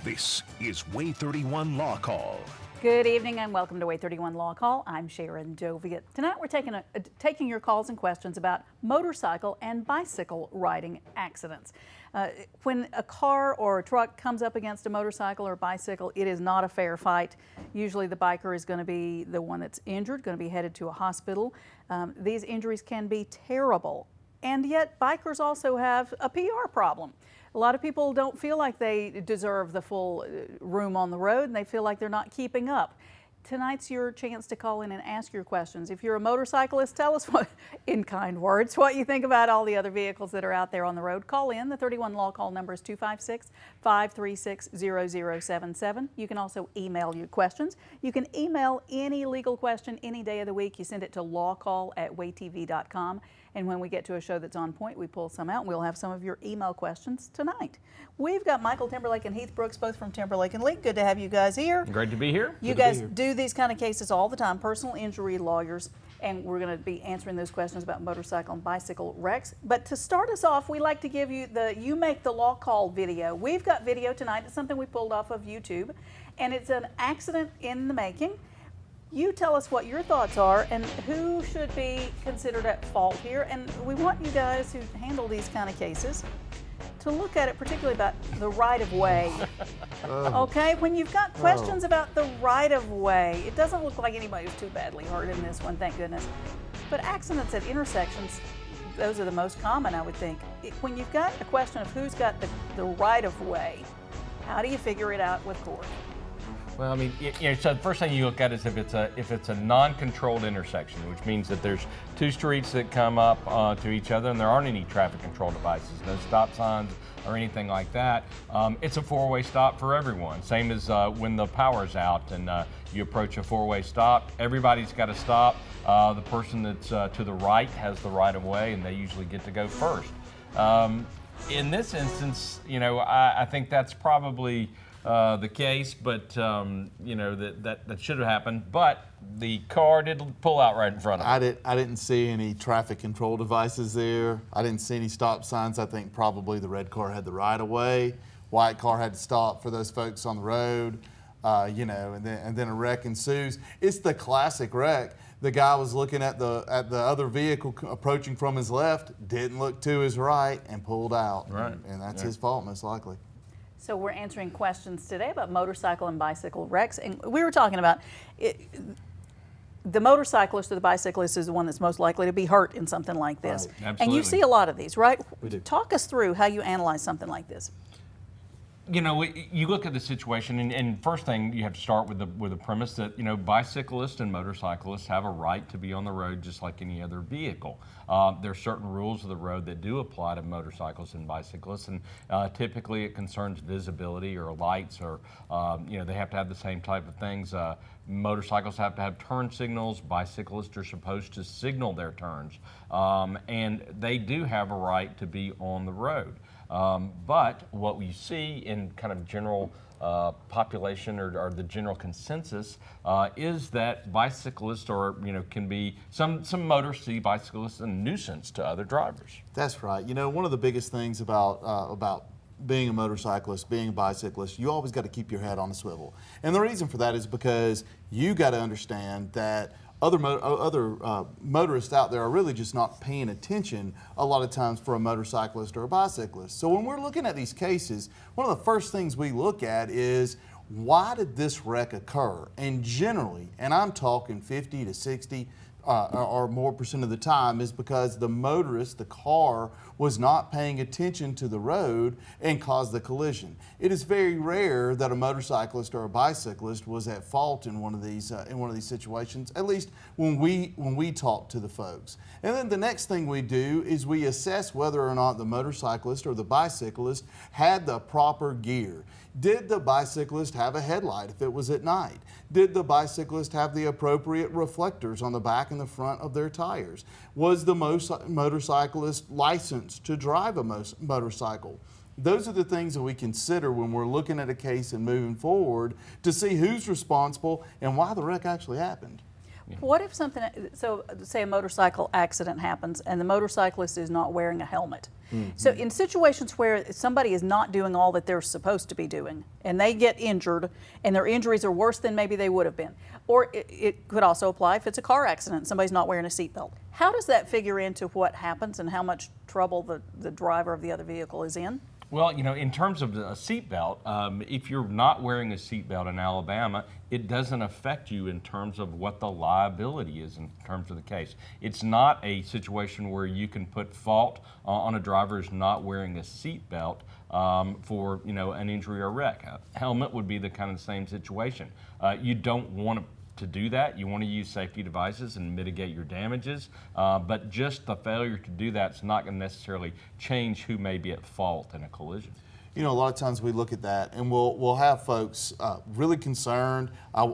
This is WAAY 31 Law Call. Good evening and welcome to WAAY 31 Law Call. I'm Sharon Doviet. Tonight we're taking your calls and questions about motorcycle and bicycle riding accidents. When a car or a truck comes up against a motorcycle or bicycle, it is not a fair fight. Usually the biker is going to be the one that's injured, going to be headed to a hospital. These injuries can be terrible, and yet bikers also have a PR problem. A lot of people don't feel like they deserve the full room on the road, and they feel like they're not keeping up. Tonight's your chance to call in and ask your questions. If you're a motorcyclist, tell us what, in kind words, what you think about all the other vehicles that are out there on the road. Call in. The 31 Law Call number is 256-536-0077. You can also email your questions. You can email any legal question any day of the week. You send it to lawcall@waaytv.com. And when we get to a show that's on point, we pull some out, and we'll have some of your email questions tonight. We've got Michael Timberlake and Heath Brooks, both from Timberlake and Leak. Good to have you guys here. Great to be here. You guys do these kind of cases all the time, personal injury lawyers, and we're going to be answering those questions about motorcycle and bicycle wrecks. But to start us off, we like to give you the You Make the Law Call video. We've got video tonight. It's something we pulled off of YouTube, and it's an accident in the making. You tell us what your thoughts are and who should be considered at fault here. And we want you guys who handle these kind of cases to look at it particularly about the right-of-way. Okay, when you've got questions about the right-of-way, it doesn't look like anybody's too badly hurt in this one, thank goodness. But accidents at intersections, those are the most common, I would think. When you've got a question of who's got the right-of-way, how do you figure it out with court? Well, I mean, so the first thing you look at is if it's a non-controlled intersection, which means that there's two streets that come up to each other and there aren't any traffic control devices, no stop signs or anything like that. It's a four-way stop for everyone. Same as when the power's out and you approach a four-way stop, everybody's got to stop. The person that's to the right has the right of way, and they usually get to go first. In this instance, I think that's probably the case, but that should have happened. But the car did pull out right in front of him. I didn't see any traffic control devices there. I didn't see any stop signs. I think probably the red car had the right of way. White car had to stop for those folks on the road. And then a wreck ensues. It's the classic wreck. The guy was looking at the other vehicle approaching from his left, didn't look to his right, and pulled out. Right. And that's his fault, most likely. So we're answering questions today about motorcycle and bicycle wrecks, and we were talking about the motorcyclist or the bicyclist is the one that's most likely to be hurt in something like this. Right. And you see a lot of these, right? We do. Talk us through how you analyze something like this. You look at the situation, and first thing you have to start with the premise that bicyclists and motorcyclists have a right to be on the road just like any other vehicle. There are certain rules of the road that do apply to motorcyclists and bicyclists, and typically it concerns visibility or lights, or they have to have the same type of things. Motorcycles have to have turn signals. Bicyclists are supposed to signal their turns, and they do have a right to be on the road. But what we see in kind of general population or the general consensus is that bicyclists can be, some motorists see bicyclists a nuisance to other drivers. That's right. One of the biggest things about being a motorcyclist, being a bicyclist, you always got to keep your head on a swivel. And the reason for that is because you got to understand that other motorists out there are really just not paying attention a lot of times for a motorcyclist or a bicyclist. So when we're looking at these cases, one of the first things we look at is, why did this wreck occur? And generally, and I'm talking 50 to 60 or more percent of the time, is because the motorist, the car, was not paying attention to the road and caused the collision. It is very rare that a motorcyclist or a bicyclist was at fault in one of these situations, at least when we talk to the folks. And then the next thing we do is we assess whether or not the motorcyclist or the bicyclist had the proper gear. Did the bicyclist have a headlight if it was at night? Did the bicyclist have the appropriate reflectors on the back and the front of their tires? Was the motorcyclist licensed to drive a motorcycle? Those are the things that we consider when we're looking at a case and moving forward to see who's responsible and why the wreck actually happened. What if something, so say a motorcycle accident happens and the motorcyclist is not wearing a helmet? So in situations where somebody is not doing all that they're supposed to be doing and they get injured and their injuries are worse than maybe they would have been, or it could also apply if it's a car accident and somebody's not wearing a seatbelt. How does that figure into what happens and how much trouble the driver of the other vehicle is in? Well, in terms of a seatbelt, if you're not wearing a seatbelt in Alabama, it doesn't affect you in terms of what the liability is in terms of the case. It's not a situation where you can put fault on a driver who's not wearing a seatbelt for an injury or wreck. A helmet would be the kind of same situation. You don't want to do that. You want to use safety devices and mitigate your damages, but just the failure to do that is not going to necessarily change who may be at fault in a collision. A lot of times we look at that and we'll have folks really concerned.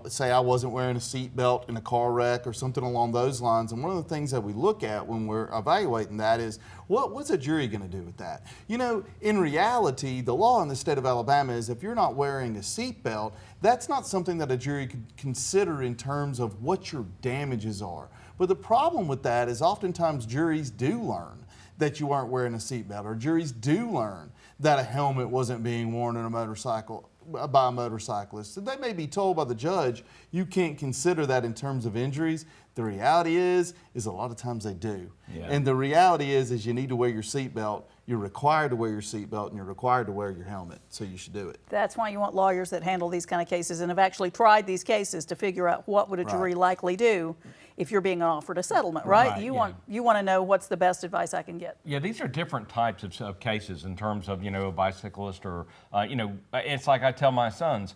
Say I wasn't wearing a seatbelt in a car wreck or something along those lines. And one of the things that we look at when we're evaluating that is what's a jury going to do with that? In reality, the law in the state of Alabama is if you're not wearing a seatbelt, that's not something that a jury could consider in terms of what your damages are. But the problem with that is oftentimes juries do learn that you aren't wearing a seatbelt, or juries do learn that a helmet wasn't being worn in a motorcycle by a motorcyclist. So they may be told by the judge, you can't consider that in terms of injuries. The reality is a lot of times they do. Yeah. And the reality is you need to wear your seatbelt. You're required to wear your seatbelt and you're required to wear your helmet, so you should do it. That's why you want lawyers that handle these kind of cases and have actually tried these cases to figure out what would a jury likely do if you're being offered a settlement, right? You want to know what's the best advice I can get. Yeah, these are different types of cases in terms of, a bicyclist or, it's like I tell my sons,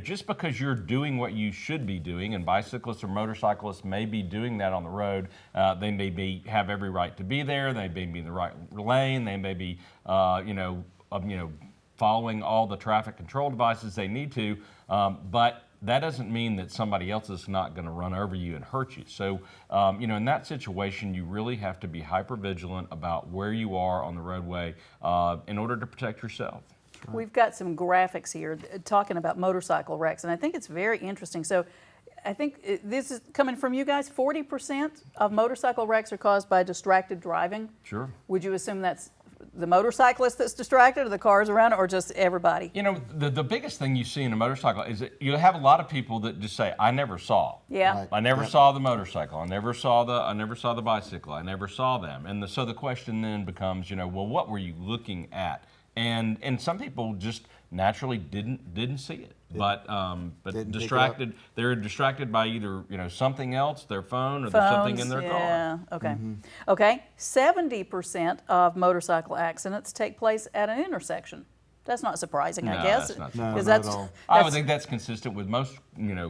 just because you're doing what you should be doing, and bicyclists or motorcyclists may be doing that on the road, they may have every right to be there, they may be in the right lane, they may be, following all the traffic control devices they need to, but that doesn't mean that somebody else is not going to run over you and hurt you. So, in that situation, you really have to be hyper vigilant about where you are on the roadway in order to protect yourself. We've got some graphics here talking about motorcycle wrecks, and I think it's very interesting. So I think this is coming from you guys. 40% of motorcycle wrecks are caused by distracted driving. Sure. Would you assume that's the motorcyclist that's distracted, or the cars around it, or just everybody? The biggest thing you see in a motorcycle is that you have a lot of people that just say, I never saw. Yeah. Right. I never saw the motorcycle. I never saw the bicycle. I never saw them. And so the question then becomes, well, what were you looking at? And some people just naturally didn't see it. But distracted. They're distracted by either something else, their phone, or there's something in their car. Yeah. Okay. Okay. 70% of motorcycle accidents take place at an intersection. That's not surprising, I guess. That's not surprising. That's, at all. I would think that's consistent with most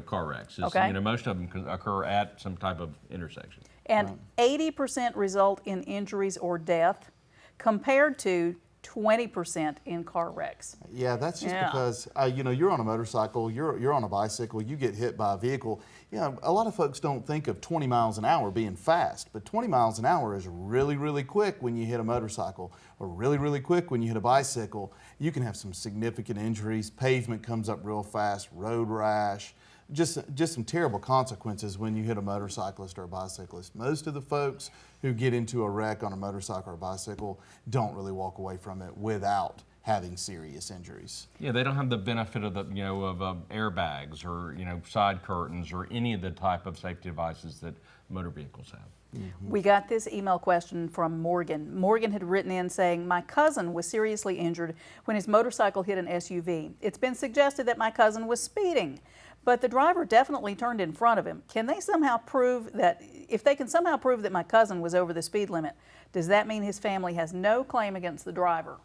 car wrecks. Okay. Most of them can occur at some type of intersection. And 80% result in injuries or death, compared to 20% in car wrecks. Yeah, that's just because you're on a motorcycle, you're on a bicycle, you get hit by a vehicle. A lot of folks don't think of 20 miles an hour being fast, but 20 miles an hour is really, really quick when you hit a motorcycle, or really, really quick when you hit a bicycle. You can have some significant injuries. Pavement comes up real fast, road rash. Just some terrible consequences when you hit a motorcyclist or a bicyclist. Most of the folks who get into a wreck on a motorcycle or a bicycle don't really walk away from it without having serious injuries. Yeah, they don't have the benefit of airbags or side curtains or any of the type of safety devices that motor vehicles have. We got this email question from Morgan. Morgan had written in saying, my cousin was seriously injured when his motorcycle hit an SUV. It's been suggested that my cousin was speeding, but the driver definitely turned in front of him. Can they somehow prove that, if they can somehow prove that my cousin was over the speed limit, does that mean his family has no claim against the driver?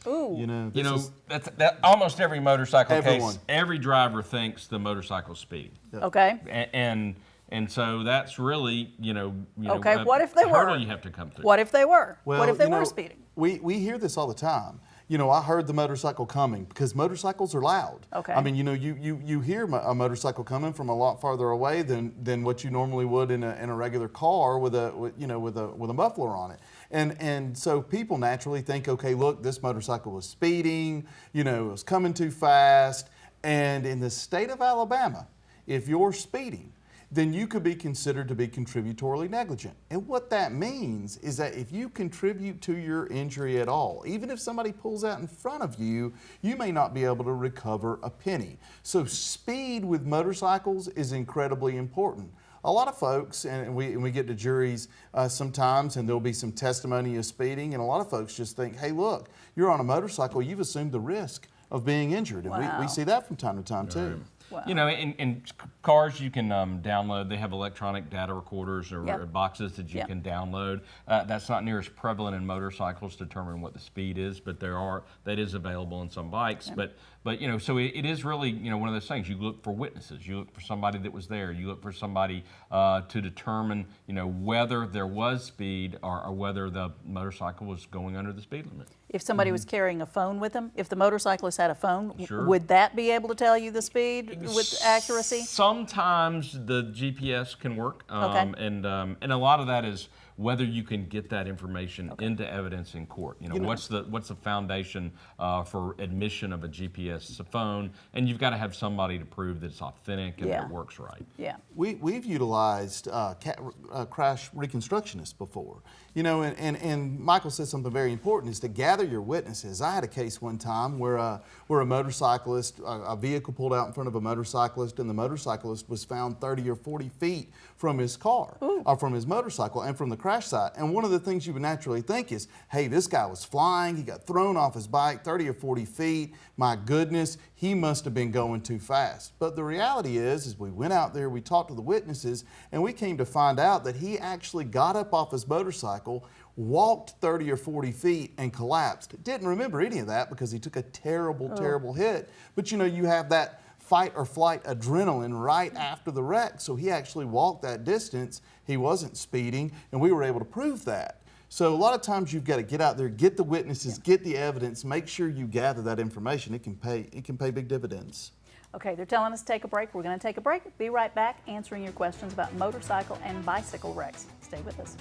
Ooh. That's almost every motorcycle case, every driver thinks the motorcycle's speed. Okay. And so that's really, okay, what if they were? You have to come through. What if they were? Well, what if they were speeding? We hear this all the time. I heard the motorcycle coming, because motorcycles are loud. Okay. I mean, you hear a motorcycle coming from a lot farther away than what you normally would in a regular car with a muffler on it. And so people naturally think, okay, look, this motorcycle was speeding, it was coming too fast. And in the state of Alabama, if you're speeding, then you could be considered to be contributory negligent. And what that means is that if you contribute to your injury at all, even if somebody pulls out in front of you, you may not be able to recover a penny. So speed with motorcycles is incredibly important. A lot of folks, and we get to juries sometimes, and there'll be some testimony of speeding, and a lot of folks just think, hey, look, you're on a motorcycle, you've assumed the risk of being injured. And Wow. we see that from time to time, too. Wow. You know, in cars you can download. They have electronic data recorders or Yep. boxes that you Yep. can download. That's not near as prevalent in motorcycles to determine what the speed is, but that is available in some bikes. Yep. But you know, so it is really, you know, one of those things. You look for witnesses. You look for somebody that was there. You look for somebody to determine, you know, whether there was speed or whether the motorcycle was going under the speed limit. If somebody was carrying a phone with them, if the motorcyclist had a phone, Sure. would that be able to tell you the speed with accuracy? Sometimes the GPS can work, Okay. and a lot of that is whether you can get that information into evidence in court. You know, what's the foundation for admission of a GPS phone, and you've got to have somebody to prove that it's authentic and that it works right. Yeah. We've utilized crash reconstructionists before, you know, and Michael said something very important is to gather your witnesses. I had a case one time where a motorcyclist, a vehicle pulled out in front of a motorcyclist, and the motorcyclist was found 30 or 40 feet from his car, or from his motorcycle, and from the crash site. And one of the things you would naturally think is, hey, this guy was flying, he got thrown off his bike 30 or 40 feet, my goodness, he must have been going too fast. But the reality is we went out there, we talked to the witnesses, and we came to find out that he actually got up off his motorcycle, walked 30 or 40 feet and collapsed. Didn't remember any of that because he took a terrible, terrible hit. But you know, you have that fight or flight adrenaline right after the wreck. So he actually walked that distance. He wasn't speeding, and we were able to prove that. So a lot of times you've got to get out there, get the witnesses, get the evidence, make sure you gather that information. It can pay big dividends. Okay, they're telling us to take a break. We're going to take a break. Be right back answering your questions about motorcycle and bicycle wrecks. Stay with us.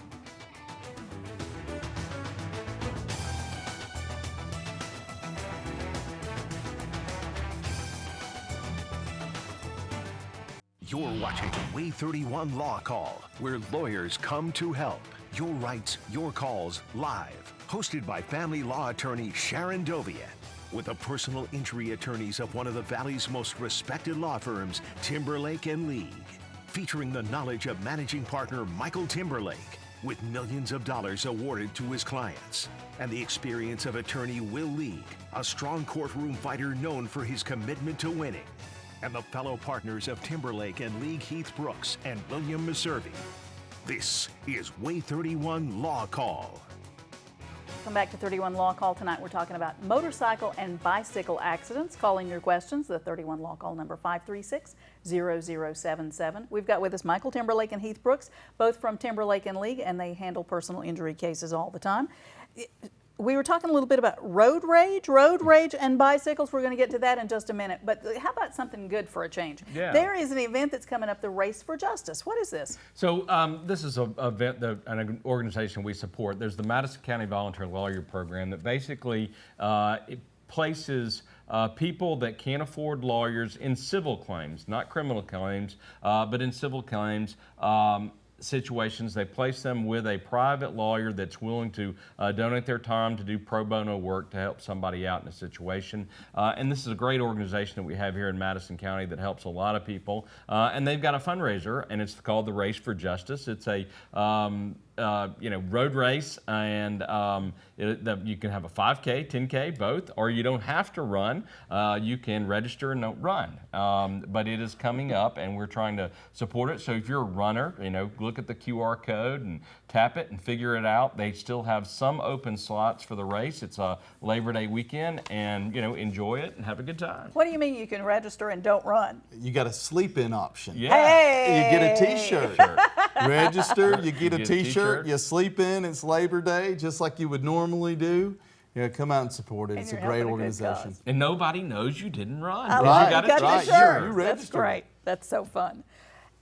You're watching WAAY 31 Law Call, where lawyers come to help. Your rights, your calls, live. Hosted by family law attorney Sharon Dovian, with the personal injury attorneys of one of the Valley's most respected law firms, Timberlake and League. Featuring the knowledge of managing partner Michael Timberlake, with millions of dollars awarded to his clients. And the experience of attorney Will League, a strong courtroom fighter known for his commitment to winning. And the fellow partners of Timberlake and League Heath Brooks and William Meservey. This is WAAY 31 Law Call. Welcome back to 31 Law Call. Tonight we're talking about motorcycle and bicycle accidents. Calling your questions, the 31 Law Call number 536-0077. We've got with us Michael Timberlake and Heath Brooks, both from Timberlake and League, and they handle personal injury cases all the time. We were talking a little bit about road rage and bicycles. We're going to get to that in just a minute. But how about something good for a change? Yeah. There is an event that's coming up, the Race for Justice. What is this? So this is an event, an organization we support. There's the Madison County Volunteer Lawyer Program that basically it places people that can't afford lawyers in civil claims, not criminal claims, but in civil claims. Situations, they place them with a private lawyer that's willing to donate their time to do pro bono work to help somebody out in a situation. And this is a great organization that we have here in Madison County that helps a lot of people. And they've got a fundraiser, and it's called the Race for Justice. It's a road race, and you can have a 5K, 10K, both, or you don't have to run. You can register and don't run. But it is coming up, and we're trying to support it. So if you're a runner, look at the QR code and tap it and figure it out. They still have some open slots for the race. It's a Labor Day weekend, and enjoy it and have a good time. What do you mean you can register and don't run? You got a sleep-in option. Yeah. Hey! You get a T-shirt. Sure. Register, you get a get a T-shirt, t-shirt. you sleep in, it's Labor Day, just like you would normally do. Come out and support it. And It's a you're great helping a good organization. cause. And nobody knows you didn't run. I because like you it. got You got it the right. shirt. You That's registered. great. That's so fun.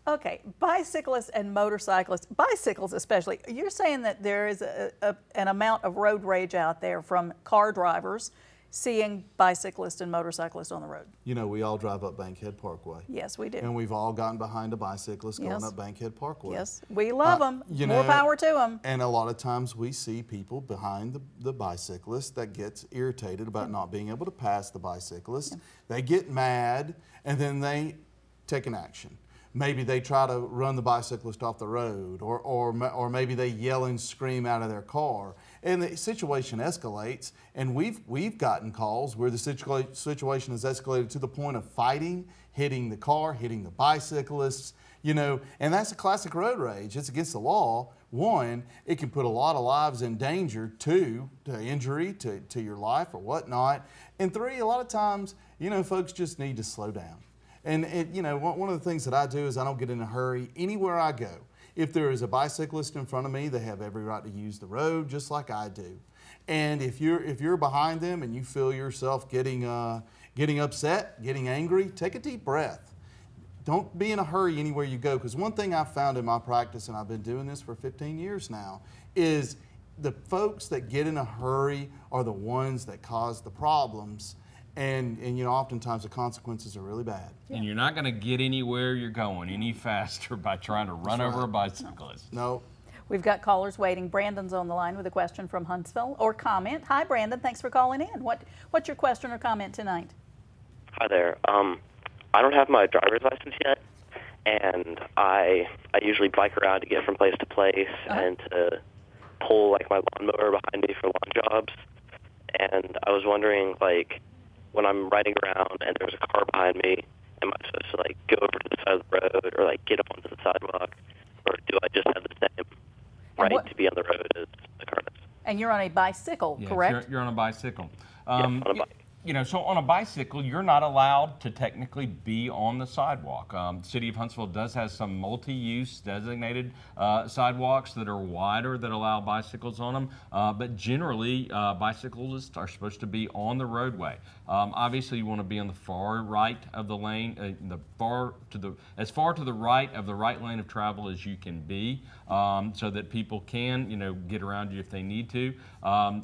Okay, bicyclists and motorcyclists, bicycles especially, you're saying that there is an amount of road rage out there from car drivers seeing bicyclists and motorcyclists on the road? You know, we all drive up Bankhead Parkway. Yes, we do. And we've all gotten behind a bicyclist going Yes. up Bankhead Parkway. Yes, we love them. You More know, power to them. And a lot of times we see people behind the bicyclist that gets irritated about not being able to pass the bicyclist. They get mad and then they take an action. Maybe they try to run the bicyclist off the road, or maybe they yell and scream out of their car, and the situation escalates. And we've gotten calls where the situation has escalated to the point of fighting, hitting the car, hitting the bicyclists. You know, and that's a classic road rage. It's against the law. One, it can put a lot of lives in danger. Two, to injury to your life or whatnot. And three, a lot of times, you know, folks just need to slow down. And you know, one of the things that I do is I don't get in a hurry anywhere I go. If there is a bicyclist in front of me, they have every right to use the road just like I do. And if you're behind them and you feel yourself getting upset, getting angry, take a deep breath. Don't be in a hurry anywhere you go, because one thing I've found in my practice, and I've been doing this for 15 years now, is the folks that get in a hurry are the ones that cause the problems. And you know, oftentimes the consequences are really bad. And you're not going to get anywhere you're going any faster by trying to run over a bicyclist. No. We've got callers waiting. Brandon's on the line with a question from Huntsville, or comment. Hi, Brandon. Thanks for calling in. What's your question or comment tonight? Hi there. I don't have my driver's license yet, and I usually bike around to get from place to place and to pull like my lawnmower behind me for lawn jobs. And I was wondering, like, when I'm riding around and there's a car behind me, am I supposed to like go over to the side of the road or like get up onto the sidewalk, or do I just have the same right to be on the road as the car does? And you're on a bicycle, correct? You're on a bicycle. On a bike. You know, so on a bicycle, you're not allowed to technically be on the sidewalk. The City of Huntsville does have some multi-use designated sidewalks that are wider that allow bicycles on them, but generally bicyclists are supposed to be on the roadway. Obviously, you want to be on the far right of the lane, as far to the right of the right lane of travel as you can be, so that people can, you know, get around you if they need to.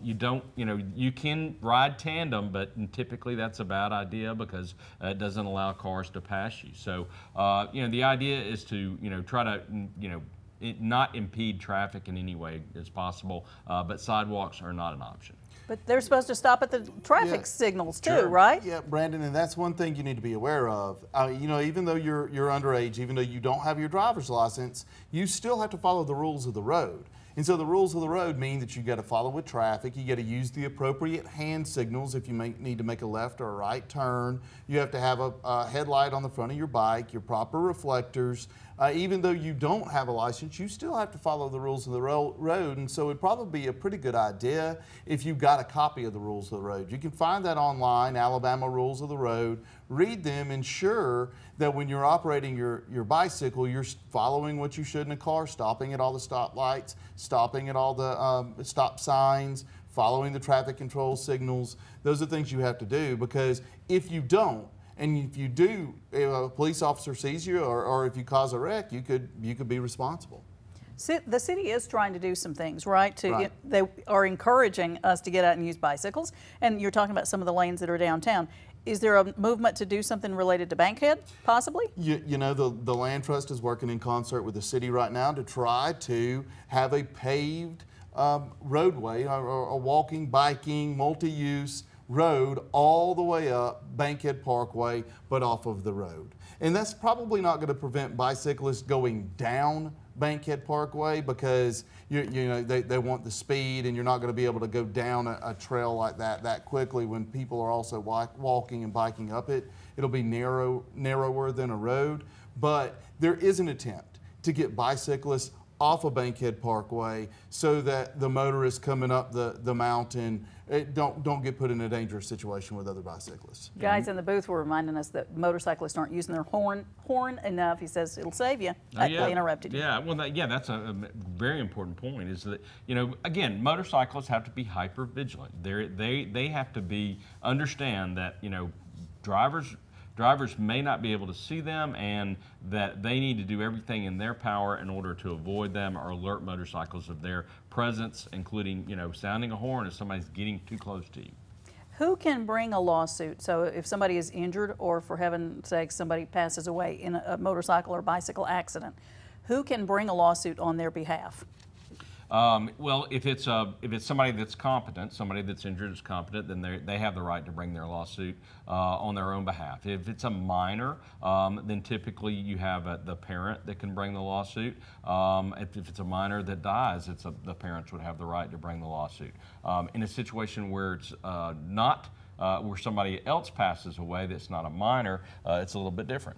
You can ride tandem, but typically that's a bad idea because it doesn't allow cars to pass you. So, you know, the idea is to, you know, try to, you know, not impede traffic in any way as possible, but sidewalks are not an option. But they're supposed to stop at the traffic signals too, right? Yeah, Brandon, and that's one thing you need to be aware of. You know, even though you're underage, even though you don't have your driver's license, you still have to follow the rules of the road. And so the rules of the road mean that you got to follow with traffic. You got to use the appropriate hand signals if you need to make a left or a right turn. You have to have a headlight on the front of your bike, your proper reflectors. Even though you don't have a license, you still have to follow the rules of the road. And so it'd probably be a pretty good idea if you got a copy of the rules of the road. You can find that online, Alabama Rules of the Road. Read them, ensure that when you're operating your bicycle, you're following what you should in a car, stopping at all the stoplights, stopping at all the stop signs, following the traffic control signals. Those are things you have to do, because if you don't, and if you do, if a police officer sees you, or if you cause a wreck, you could be responsible. The city is trying to do some things, right? They are encouraging us to get out and use bicycles. And you're talking about some of the lanes that are downtown. Is there a movement to do something related to Bankhead, possibly? You know, the Land Trust is working in concert with the city right now to try to have a paved roadway, or a walking, biking, multi-use road all the way up Bankhead Parkway, but off of the road. And that's probably not going to prevent bicyclists going down Bankhead Parkway, because you know they want the speed, and you're not going to be able to go down a trail like that quickly when people are also walking and biking up it. It'll be narrower than a road, but there is an attempt to get bicyclists off of Bankhead Parkway so that the motorists coming up the mountain don't get put in a dangerous situation with other bicyclists. Guys in the booth were reminding us that motorcyclists aren't using their horn enough. He says it'll save you. I interrupted you. Yeah, well, that's a very important point. Is that, you know, again, motorcyclists have to be hyper vigilant. They have to understand that, you know, drivers may not be able to see them, and that they need to do everything in their power in order to avoid them or alert motorcycles of their presence, including, you know, sounding a horn if somebody's getting too close to you. Who can bring a lawsuit? So if somebody is injured, or for heaven's sake, somebody passes away in a motorcycle or bicycle accident, who can bring a lawsuit on their behalf? Well, if it's somebody that's competent, somebody that's injured is competent, then they have the right to bring their lawsuit on their own behalf. If it's a minor, then typically you have the parent that can bring the lawsuit. If it's a minor that dies, the parents would have the right to bring the lawsuit. In a situation where it's not where somebody else passes away that's not a minor, it's a little bit different.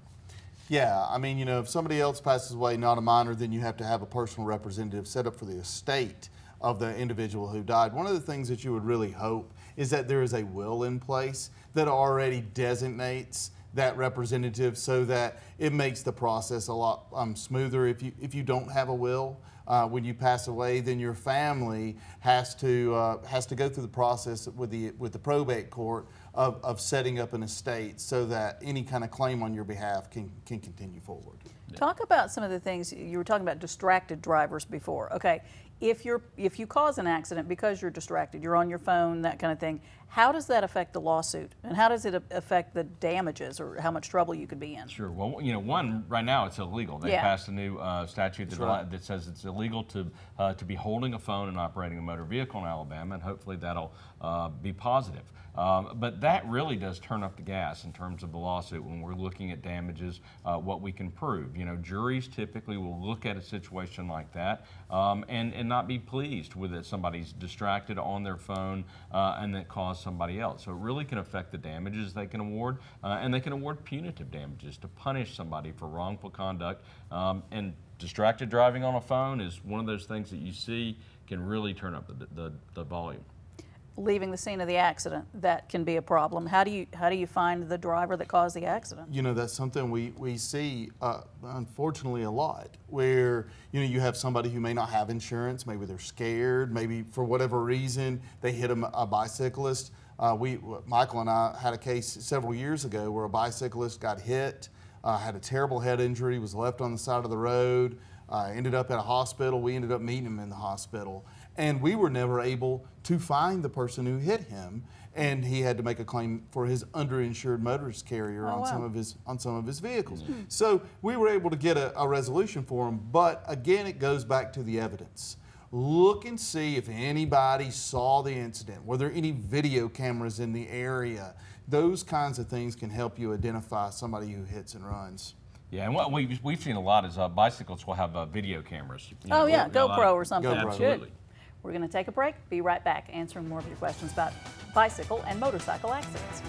Yeah, I mean, if somebody else passes away, not a minor, then you have to have a personal representative set up for the estate of the individual who died. One of the things that you would really hope is that there is a will in place that already designates that representative, so that it makes the process a lot smoother. If you don't have a will, when you pass away, then your family has to go through the process with the probate court of setting up an estate, so that any kind of claim on your behalf can continue forward. Talk about some of the things you were talking about, distracted drivers before. Okay, if you cause an accident because you're distracted, you're on your phone, that kind of thing, how does that affect the lawsuit, and how does it affect the damages or how much trouble you could be in? Sure. Well, one, right now it's illegal. They passed a new statute that says it's illegal to be holding a phone and operating a motor vehicle in Alabama, and hopefully that'll be positive. But that really does turn up the gas in terms of the lawsuit when we're looking at damages, what we can prove. Juries typically will look at a situation like that and not be pleased with it. Somebody's distracted on their phone and that caused somebody else. So it really can affect the damages they can award, and they can award punitive damages to punish somebody for wrongful conduct. And distracted driving on a phone is one of those things that you see can really turn up the volume. Leaving the scene of the accident, that can be a problem. How do you find the driver that caused the accident? That's something we see unfortunately a lot, where you have somebody who may not have insurance, maybe they're scared, maybe for whatever reason they hit a bicyclist. Michael and I had a case several years ago where a bicyclist got hit, had a terrible head injury, was left on the side of the road, ended up at a hospital. We ended up meeting him in the hospital, and we were never able to find the person who hit him, and he had to make a claim for his underinsured motorist carrier on some of his vehicles. So we were able to get a resolution for him, but again, it goes back to the evidence. Look and see if anybody saw the incident. Were there any video cameras in the area? Those kinds of things can help you identify somebody who hits and runs. Yeah, and what we've seen a lot is bicycles will have video cameras. GoPro or something. Absolutely. We're going to take a break. Be right back, answering more of your questions about bicycle and motorcycle accidents.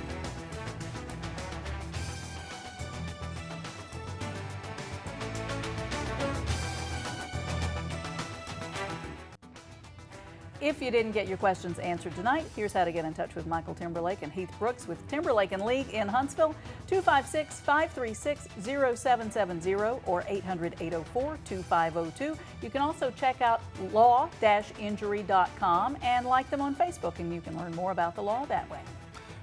If you didn't get your questions answered tonight, here's how to get in touch with Michael Timberlake and Heath Brooks with Timberlake and League in Huntsville, 256-536-0770 or 800-804-2502. You can also check out law-injury.com and like them on Facebook, and you can learn more about the law that way.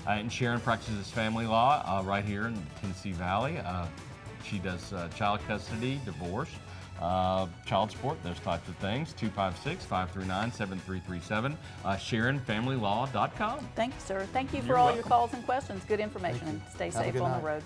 And Sharon practices family law right here in the Tennessee Valley. She does child custody, divorce, child support, those types of things. 256-539-7337, SharonFamilyLaw.com. Thank you, sir. Thank you for all your calls and questions. Good information, and stay safe on the road.